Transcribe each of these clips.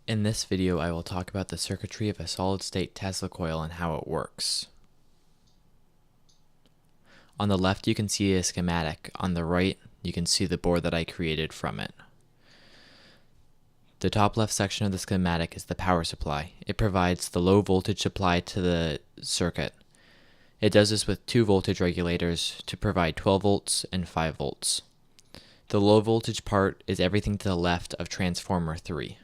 In this video, I will talk about the circuitry of a solid-state Tesla coil and how it works. On the left, you can see a schematic. On the right, you can see the board that I created from it. The top left section of the schematic is the power supply. It provides the low voltage supply to the circuit. It does this with two voltage regulators to provide 12 volts and 5 volts. The low voltage part is everything to the left of transformer 3.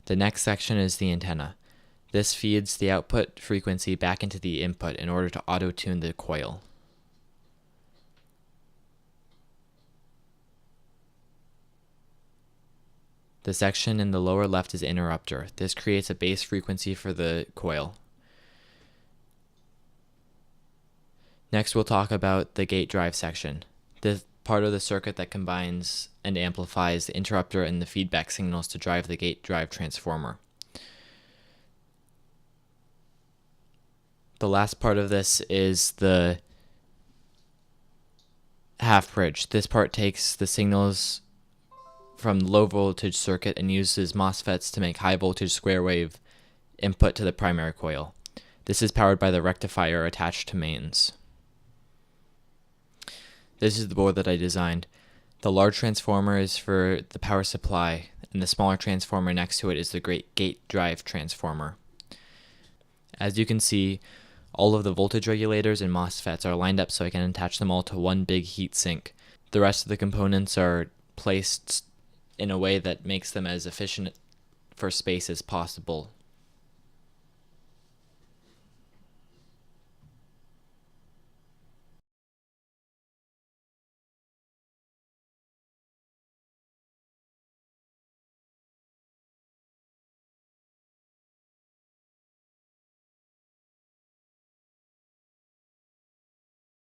The next section is the antenna. This feeds the output frequency back into the input in order to auto-tune the coil. The section in the lower left is interrupter. This creates a base frequency for the coil. Next, we'll talk about the gate drive section. The part of the circuit that combines and amplifies the interrupter and the feedback signals to drive the gate drive transformer. The last part of this is the half bridge. This part takes the signals from low voltage circuit and uses MOSFETs to make high voltage square wave input to the primary coil. This is powered by the rectifier attached to mains. This is the board that I designed. The large transformer is for the power supply, and the smaller transformer next to it is the gate drive transformer. As you can see, all of the voltage regulators and MOSFETs are lined up so I can attach them all to one big heat sink. The rest of the components are placed in a way that makes them as efficient for space as possible.